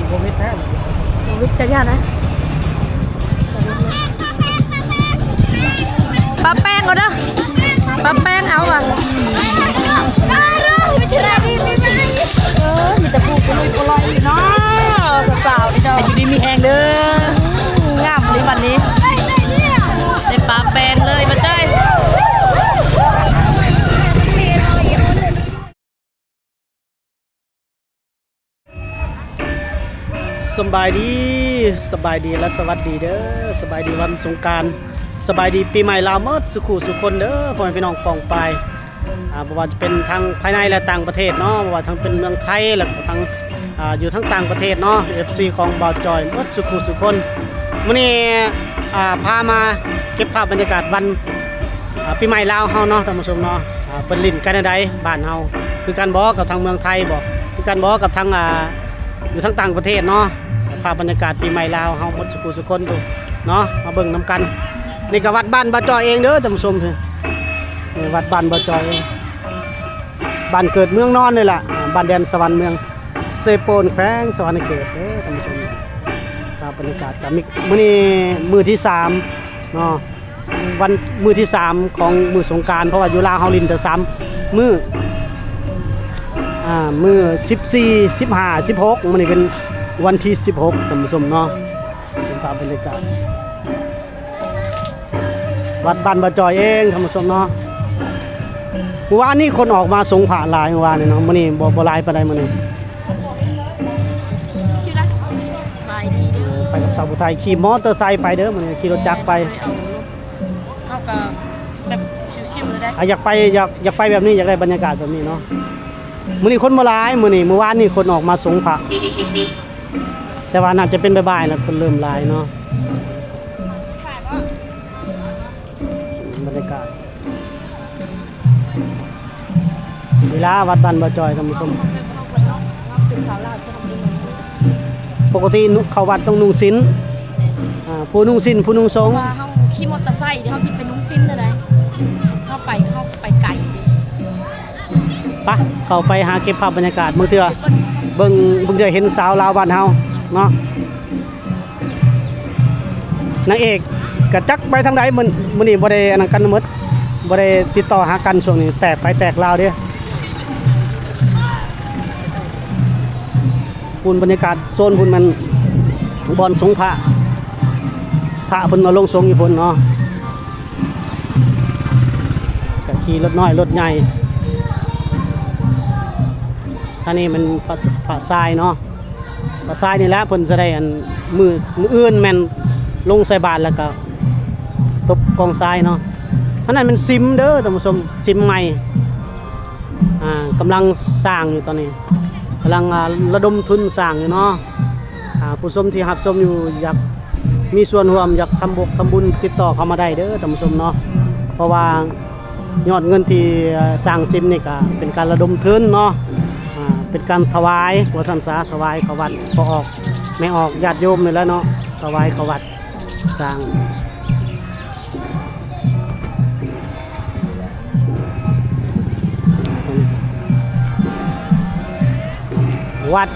โควิดแท้โควิดจะยากนะปลาแป้งก็เด้อปลาแป้งเอาอ่ะมีแต่ผู้กุยกุลอยเนาะสาวๆนี่เจ้าอยู่ดีมีแหงเด้องามเลยวันนี้ได้ปลาแป้งเลยมาจ้อยสบายดีและสวัสดีเด้อสบายดีวันสงกรานต์สบายดีปีใหม่ลาวหมดสุขุสุคนเด้อพ่อแม่พี่น้องปองไปบ่ว่าจะเป็นทางภายในและต่างประเทศเนาะบ่ว่าทั้งเป็นเมืองไทยและทั้งอยู่ทั้งต่างประเทศเนาะ FC ของบ่าวจอยหมดสุขุสุคนมื้อนี้พามาเก็บภาพบรรยากาศวันปีใหม่ลาวเฮาเนาะท่านผู้ชมเนาะเพิ่นลิ้นกันได้บ้านเฮาคือกันบ่กับทางเมืองไทยบ่คือกันบ่กับทางอยู่ทั้งต่างประเทศเนาะภาพบรรยากาศปีใหม่ลาวเฮาหมดสุขุสุคนดูเนาะมาเบิ่งนํกันนี่ก็วัดบ้านบ่าวจอยเองเด้อท่านผู้ชมนี่วัดบ้านบ่าวจอยเองบ้านเกิดเมืองนอนนี่ล่ะบ้านแดนสวรรค์เมืองเซโปนแขวงสวรรค์เขตเด้อท่านผู้ชมภาพบรรยากาศก็มีมื้อนี้มื้อที่3เนาะวันมื้อที่3ของมื้อสงกรานต์เพราะว่าอยู่ลาวเฮาลิ้นแต่3มื้อมื้อ14 15 16มื้อนี้เป็นวันที่16ท่านผู้ชมเนาะเป็นภาพบรรยากาศวัดบ้านบ่าวจอยเองท่านผู้ชมเนาะเมื่อวานนี้คนออกมาสงผ่าหลายเมื่อวานนี่เนาะมื้อนี้บ่หลายปานใดมื้อนี้สบายดีเด้อไปกับสาวผู้ไทยขี่มอเตอร์ไซค์ไปเด้อมื้อนี้ขี่รถจักรไปเฮาก็แบบชิวๆเลยได้อยากไปแบบนี้อยากได้บรรยากาศแบบนี้เนาะมื้อนี้คนบ่หลายมื้อนี้เมื่อวานนี้คนออกมาสงผ่าแต่ว่าน่าจะเป็นบ่ายๆแล้วคนเริ่มหลายเนาะบรรยากาศเวลาวัดบ้านบ่าวจอยท่านผู้ชมปกติเข้าวัดต้องนุ่งศีลผู้นุ่งศีลผู้นุ่งสงฆ์ว่าเฮาขี่มอเตอร์ไซค์เดี๋ยวเฮาสิไปนุ่งศีลเด้อได้เฮาไปไกลปะเข้าไปหาเก็บภาพบรรยากาศมื้อเทื่อเบิ่งเทื่อเห็นสาวลาวบ้านเฮาเนาะนางเอกกะจักไปทางใดมื้อนี้บ่ได้อันนั้นกันหมดบ่ได้ติดต่อหากันช่วงนี้แตกไปแตกลาวเด้อพุ่นบรรยากาศโซนพุ่นมันบ่อนสงพระเพิ่นมาลงสงอยู่พุ่นเนาะก็ขี่รถน้อยรถใหญ่อันนี้มันพระทรายเนาะพระทรายนี่แหละเพิ่นจะได้อันมืออื่นแม่นลงใส่บาตรแล้วก็ตบกองทรายเนาะอันนั้นมันซิมเด้อท่านผู้ชมซิมใหม่กำลังสร้างอยู่ตอนนี้กำลังระดมทุนสร้างอยู่เนาะผู้ชมที่รับชมอยู่อยากมีส่วนร่วมอยากทำบุญติดต่อเข้ามาได้เด้อท่านผู้ชมเนาะเพราะว่ายอดเงินที่สร้างซิมนี่ก็เป็นการระดมทุนเนาะเป็นการถวายหัวสันสาถวายเขาวัดพอออกไม่ออกญาติโยมนี่แล้วเนาะถวายเขาวัดสร้างวัด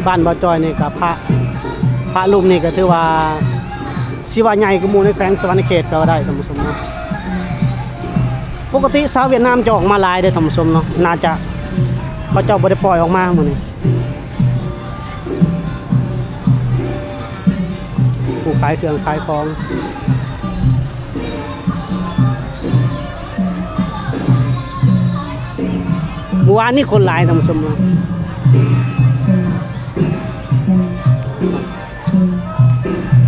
บ้านบ่าวจอยนี่กับพระรูปนี่ก็ถือว่าสิว่าใหญ่กว่าหมู่ในแขวงสวรรค์เขตก็ได้ท่านผู้ชมเนาะปกติชาวเวียดนามจะออกมาหลายเด้อท่านผู้ชมเนาะน่าจะเขาเจ้าบ่ได้ปล่อยออกมามื้อนี้ผู้ขายเครื่องขายของเมื่อวานนี้คนหลายท่านผู้ชมเนาะ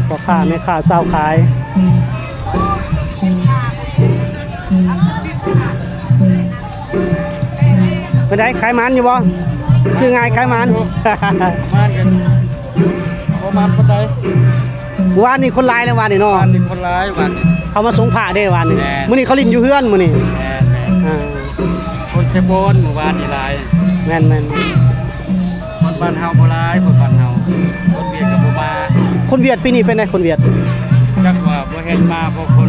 พ่อค้าแม่ค้าเช้าขายไปได้ขายมันอยู่บ่ซื้อง่ายขายมันมันกันประมาณปานใดวานนี้คนหลายแล้ววานนี้เนาะวานนี้คนหลายวานนี้เขามาสงผ้าได้วานนี้มื้อนี้เขาลิ้นอยู่เฮือนมื้อนี้คนเซโปนหมู่บ้านนี่หลายแม่นคนบ้านเฮาบ่หลายคนบ้านเฮาคนเวียดก็บ่มาคนเวียดปีนี้เป็นไงคนเวียดจักว่าบ่เห็นมาเพราะคน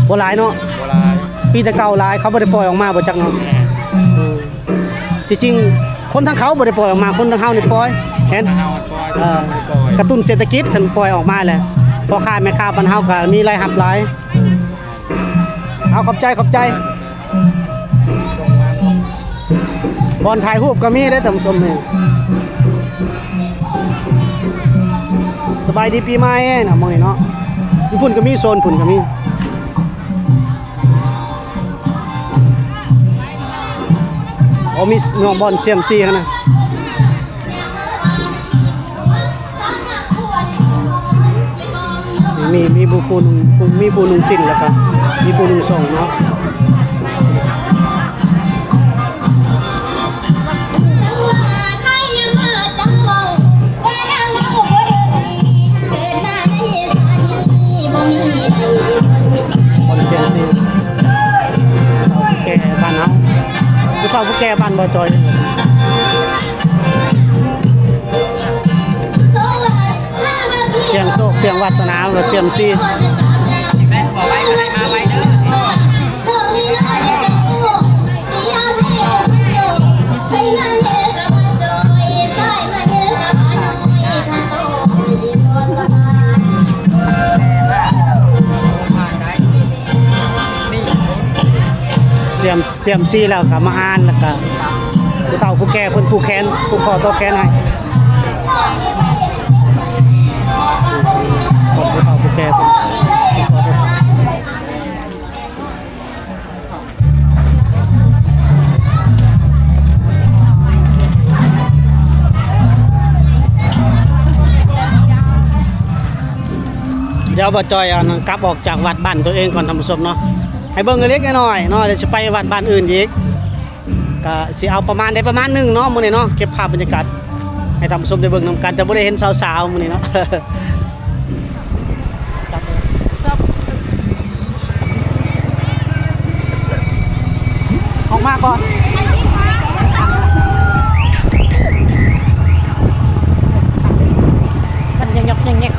บ่หลายเนาะบ่หลายปีแต่เก่าหลายเขาบ่ได้ปล่อยออกมาบ่จักเนาะที่จริง คนทางเขาบ่ได้ปล่อยออกมาคนทางเฮานี่ปล่อยเห็นกระตุ้นเศรษฐกิจคันปล่อยออกมาแหละพ่อค้าแม่ค้าบ้านเฮาก็มีรายรับหลายเอาขอบใจบอลถ่ายรูปก็มีได้อท่านผู้ชมนี่สบายดีปีใหม่นะมองนี่เนาะญี่ปุ่นก็มีโซนปุ่นก็มีมีน้องบอลเซียมซีกันนะมีผู้นุ่งสิ้นแล้วก็มีผู้นุ่งส่งเนาะบอลเซียมซีเอาแก่บ้านเนาะผู้เฒ่าผู้แก่บ้านบ่จอยเสียงโชคเสียงวาสนาหรือเสียมซีเสียมซีแล้วก็มาอ่านแล้วก็ผู้เฒ่าผู้แก่คนผู้แขนผู้คอตัวแขนให้คนผู้เฒ่าผู้แก่คนเดี๋ยวบ่จอยกลับออกจากวัดบ้านตัวเองก่อนทำสมเนาะให้เบิ่งเล็กน้อยเนาะเดี๋ยวจะไปวัดบ้านอื่นอีกก็สิเอาประมาณนึงเนาะมื้อนี้เนาะเก็บภาพบรรยากาศให้ทำสมได้เบิ่งนำกันแต่บ่ได้เห็นสาวๆมื้อนี้เนาะออกมาก่อนมันยังยกยัง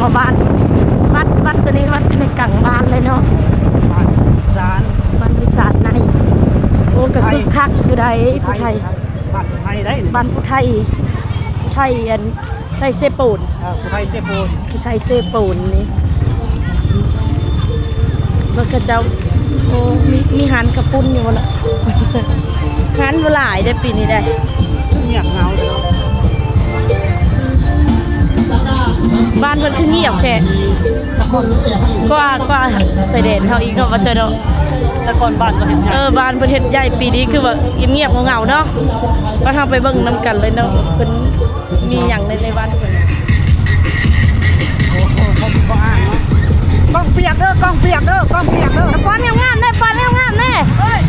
มาบ้านวัดตัวนี้วัดในกลางบ้านเลยเนาะบ้านวิสานในโอ้ก็คือคักอยู่ใดผู้ไทยบ้านไทยได้บ้านผู้ไทยอันไทยเซปูนผู้ไทยเซปูนนี่เมื่อกระเจ้าโอ้มีหันกระปุ้นอยู่ละหันหลายได้ปีนี้ได้เงียบเงาเลยบ้านเพิ่นคือเงียบแค่ก็ใส่เด่นเท่าอีกเนาะว่าจะเนาะแต่ก่อนบ้านก็เห็นบ้านเพิ่นเฮ็ดใหญ่ปีนี้คือว่าเงียบๆเงาๆเนาะก็ทำไปเบิ่งนํกันเลยเนาะเพิ่นมีหยังในบ้านเพิ่นโอ้โหเขาก็อ่านเนาะกล้องเปียกเด้อกล้องเปียกเด้ฟ้อนงามๆแน่ฟ้อนงามๆแน่เอ้ย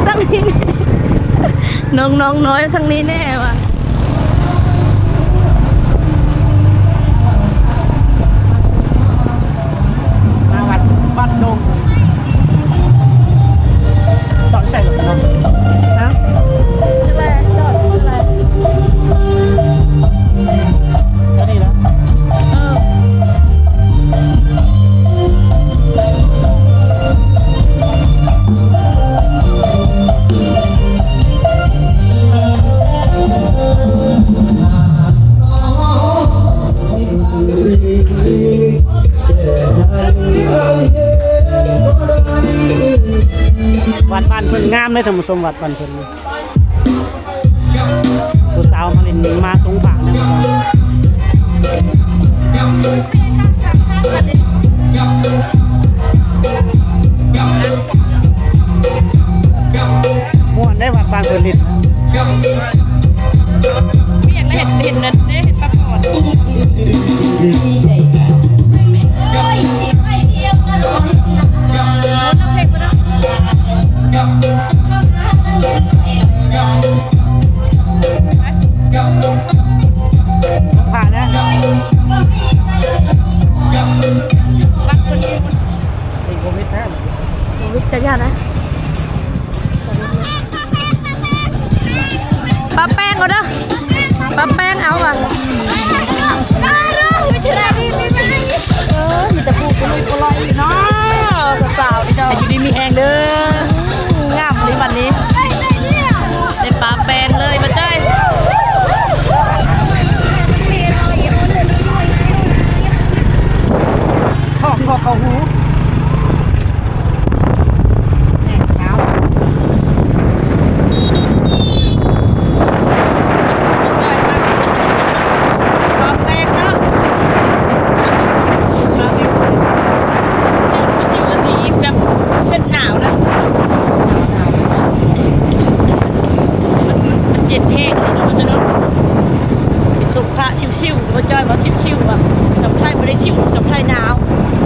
ทั้งนี้น้องน้อยทั้งนี้แน่ว่ะบ้านดงตอนใส่หรอเนาะฮะอะไรจอดอะไรก็ดีแล้ววัดบ้านเพิ่นงามเลยท่านผู้ชมวัดบ้านเพิ่นผู้สาวมาเล่นมาสงขลาเนี่ยม่วนได้วัดบ้านเพิ่นลิดเพียงได้เห็นนั่นได้เห็นปลาปอดผ่านนะบักคนนี้เป็นโควิดแท้โควิดจะยากนะ ปลาแป้งเอาเด้อปลาแป้งเอาอ่ะมีแต่ปูปุยปุลอยเนาะสาวๆนี่เจ้าอยู่ดีมีแหงเด้องามเลยวันนี้ได้ปลาแป้งเลยมาจ้อยท้องก็เข้าหูชิวๆว่าจอยว่าชิวๆว่ะสำไทยไม่ได้ชิวสำไทยหนาว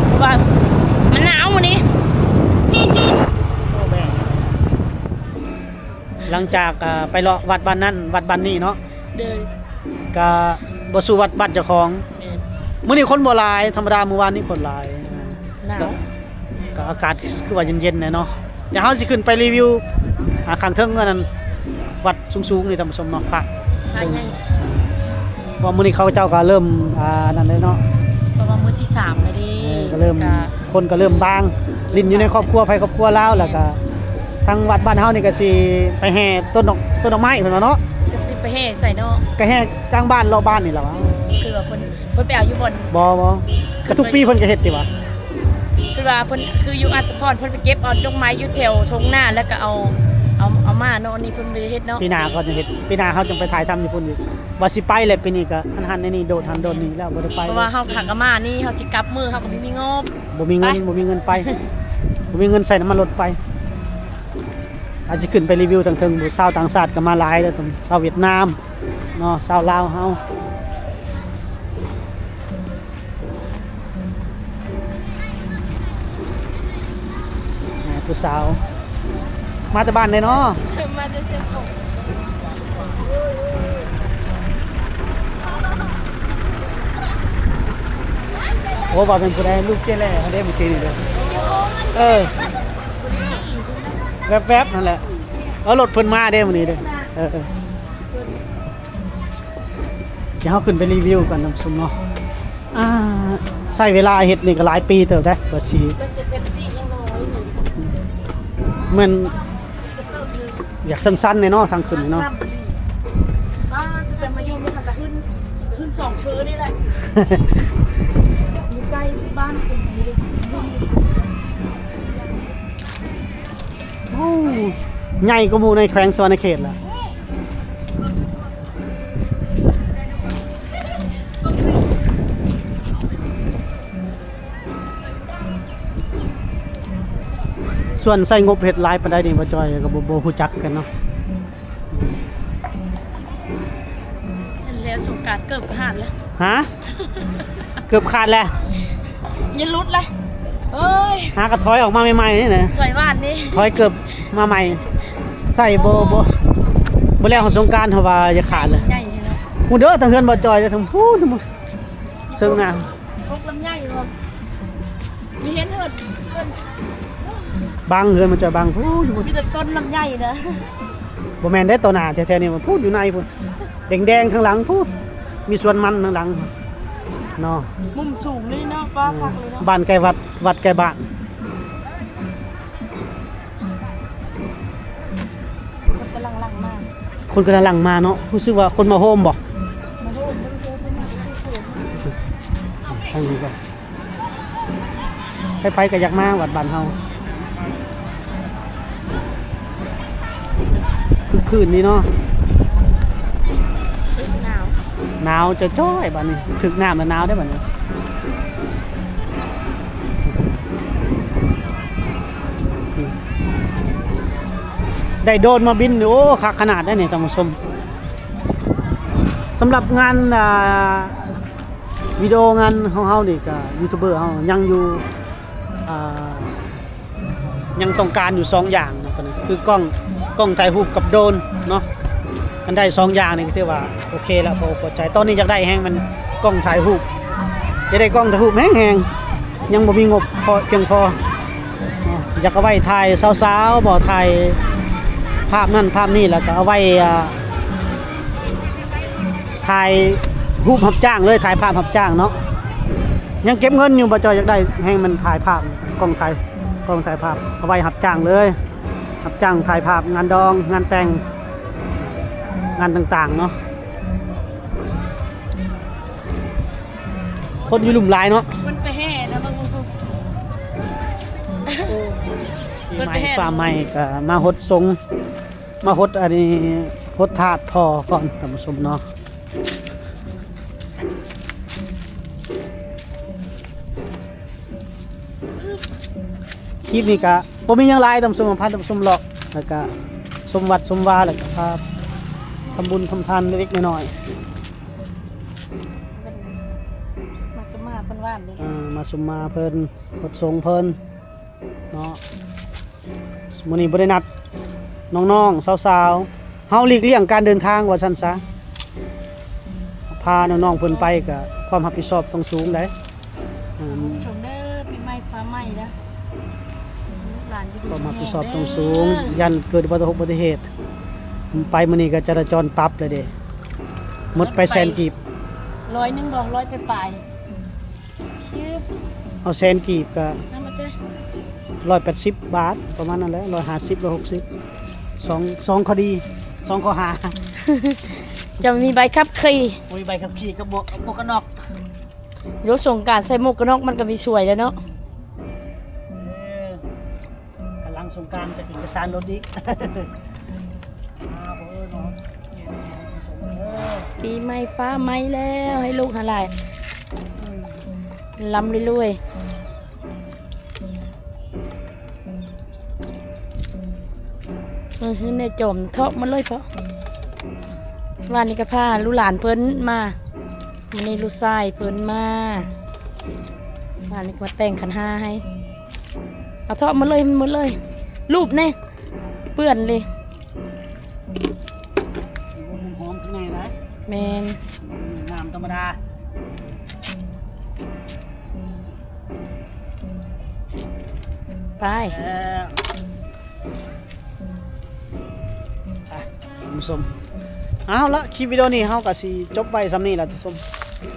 เพราะว่ามันหนาววันนี้หลังจากไปเลาะวัดบ้านนั่นวัดบ้านนี้เนาะเด้อก็บ่สู่วัดบ้านเจ้าของมื้อนี้คนบ่หลายธรรมดาเมื่อวานนี้คนหลายหนาวก็อากาศคือว่าเย็นๆเนาะเดี๋ยวเฮาสิขึ้นไปรีวิวข้างเทิงนั่นวัดสูงๆนี่ท่านผู้ชมเนาะพระว่ามื้อนี้เขาเจ้าก็เริ่มนั่นเลยเนาะประมาณมื้อที่3แล้วดิก็เริ่มคนก็เริ่มบางลิ้นอยู่ในครอบครัวไผครอบครัวลาวแล้วก็ทางวัดบ้านเฮานี่ก็สิไปแห่ต้นดอกไม้เพิ่นว่าเนาะจะสิไปแห่ใส่เนาะก็แห่กลางบ้านรอบบ้านนี่ล่ะวะคือว่าเพิ่นไปเอาอยู่บนบ่ก็ทุกปีเพิ่นก็เฮ็ดติวะคือว่าเพิ่นคืออยู่อัสสพรเพิ่นไปเก็บเอาดอกไม้อยู่แถวทงหน้าแล้วก็เอามาเนาะนี่เพิ่นบ่ได้เฮ็ดเนาะปีหน้าก็จะเฮ็ดปีหน้าเฮาจังไปถ่ายทำอยู่พุ่นอีกว่าสิไปแหละปีนี้ก็หันๆในนี่โดดหันโดดนี่แล้วบ่ได้ไปเพราะว่าเฮาหักมานี่เฮาสิกลับมื้อเฮาก็บ่มีงบบ่มีเงินไปบ่มีเงินใส่น้ำมันรถไปอาจสิขึ้นไปรีวิวทั้งๆผู้ชาวต่างชาติก็มาหลายแล้วชาวเวียดนามเนาะชาวลาวเฮาผู้สาวมาแต่บ้านเลยเนาะมาแต่เซฟโอ้บ่เป็นผู้ใดลูกเจ้แหล่เขาได้เมื่อกี้นี่เลยแวบๆนั่นแหละรถเพิ่นมาเด้มื้อนี้เด้เดี๋ยวเฮาขึ้นไปรีวิวกันน้ำซุปเนาะใช้เวลาเฮ็ดนี่ก็หลายปีเติบได้บ่สิเหมือนอยากสั้นๆเนาะทางขึ้นเนาะแต่มาอยู่มันก็ขึ้น2เทื่อนี่แหละอยู่ใกล้บ้านผมนี่เลยโอ้ใหญ่กว่าหมู่ในแขวงสวรรณเขตล่ะส่วนใส่งบเฮ็ดหลายปานใดนี่บ่จอยก็บ่ฮู้จักกันเนาะฉันแล้วสงกรานต์เกือบขาดแล้วฮะเกือบขาดแล้วอย่าลุดเลยเอ้ยหากระถอยออกมาใหม่ๆนี่นะถอยบ้านนี่ถอยเกือบมาใหม่ใส่บ่แล้วของสงกรานต์เฮาว่าจะขาดเลยใหญ่ใช่เนาะฮู้เด้อทางเฮือนบ่จอยจะทำพูดซึ่งน่ะพกลำใหญ่บ่มีเห็นเถิดบางเฮือนมันจะบางพูดมีแต่ต้นลำไยนะบ่แม่นได้ตัวหน้าแท้ๆนี่มันพูดอยู่ในพุ่นแดงๆข้างหลังพูดมีส่วนมันข้างหลังเนาะมุมสูงเลยเนาะป้าคักเลยเนาะบ้านใกล้วัดใกล้บ้านคนกำลังหลั่งมาเนาะรู้สึกว่าคนมาโฮมบ่ทางนี้ก็ไปก็อยากมาวัดบ้านเฮาคือคืนนี้เนาะหนาวจะจ้อยบ้านนี้ถึกน้ำแล้วหนาวได้บ้านนี้ได้โดนมาบินโอ้คักขนาดได้เนี่ยท่านผู้ชมสำหรับงานวิดีโองานของเฮานี่ก็ยูทูบเบอร์เฮายังอยู่ยังต้องการอยู่2อย่างนะตอนนี้คือกล้องถ่ายรูปกับโดรนเนาะกันได้2อย่างนี่ก็ถือว่าโอเคแล้วพอใจตอนนี้อยากได้แฮงมันกล้องถ่ายรูปจะได้กล้องถ่ายรูปแฮงยังบ่มีงบพอเพียงพออยากเอาไว้ถ่ายสาวๆบ่ถ่ายภาพนั่นภาพนี่แล้วก็เอาไว้ ถ่ายรูปรับจ้างเลยถ่ายภาพรับจ้างเนาะยังเก็บเงินอยู่บ่จอยอยากได้ให้มันถ่ายภาพกล้องถ่ายภาพเอาไว้รับจ้างเลยรับจ้างถ่ายภาพงานดองงานแต่งงานต่างๆเนาะคนอยู่หลุมหลายเนาะ มันไปแห่นะบางคน ปีใหม่ฟ้าใหม่ก็มาฮดทรงมาฮดอันนี้ฮดถาดพอก่อนท่านผู้ชมเนาะคลิปนี้ก็บ่มีหยังหลายท่านผู้ชมพันท่านผู้ชมหรอกแล้วก็สมวัดสมวาแล้วก็พาทำบุญทำทานเล็กๆน้อย มาสมาเพิ่นว่านดิ ๆมาสมมาเพิ่นฮดทรงเพิ่นเนาะมื้อนี้บ่ได้นัดน้องๆสาวๆเฮาหลีกเลี่ยงการเดินทางว่าซั่นซะพาน้องๆเพิ่นไปก็ความรับผิดชอบต้องสูงได้ ชมเด้อปีใหม่ฟ้าใหม่นะลูกหลานอยู่ดี ความรับผิดชอบต้องสูงยันเกิดอุบัติเหตุไปมื้อนี้ก็จราจรตับเลยเด้หมดไปแสนกีบ 100บ่100ไปปลายชิบ เอาแสนกีบก็ นำมาเจ้ 180 บาทประมาณนั้นแหละ150 160สองคดี2ข้อหา จะมีใบขับขี่ โอ้ยใบขับขี่กับหมวกกันน็อก รถสงกรานต์ใส่หมวกกันน็อกมันก็มีสวยแล้วเนาะ กำลังสงกรานต์จะเอกสารรถอีก ปีใหม่ฟ้าใหม่แล้วให้ลูกหาหลายลำรวยๆมันคือในจมเทาะมันเลยเพราะวันนี้ก็พาลูกหลานเพิ่นมาวันนี้ลูกชายเพิ่นมาวันนี้มาแต่งขันห้าให้เอาเทาะมาเลยหมดเลย รูปแน่เปื้อนเลย หอมข้างในนะ แมน น้ำธรรมดา ไป คุณผู้ชมเอาละคลิปวิดีโอนี้เฮาก็สิจบไปซ้ำนี้ล่ะท่านผู้ชม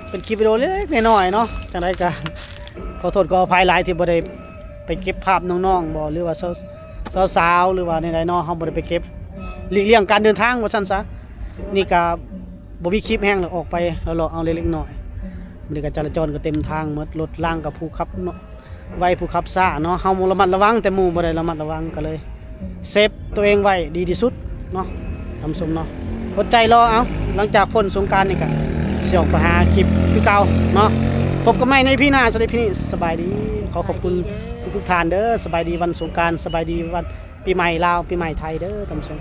เป็นคลิปวิดีโอเล็กน้อยๆเนาะจังได๋ก็ขอโทษขออภัยหลายที่บ่ได้ไปเก็บภาพน้องๆบ่หรือว่าสาวๆหรือว่าในใดเนาะเฮาบ่ได้ไปเก็บหลีกเลี่ยงการเดินทางว่าซั่นซะนี่ก็บ่มีคลิปแห้งหรอกออกไปเลาะๆเอาเล็กๆน้อยๆมื้อนี้ก็จราจรก็เต็มทางหมดรถล่างกับผู้ขับเนาะไว้ผู้ขับซ่าเนาะเฮาระมัดระวังแต่หมู่บ่ได้ระมัดระวังก็เลยเซฟตัวเองไว้ดีที่สุดเนาะทำสมเนาะอดใจรอเอาหลังจากพ้นสงกรานต์นี่ก็สิออกไปหาคลิปคือเก่าเนาะพบกันใหม่ในพี่หน้าสวัสดีพี่นี่สบายดีขอขอบคุณทุกท่านเด้อสบายดีวันสงกรานต์สบายดีวันปีใหม่ลาวปีใหม่ไทยเด้อท่านผู้ชม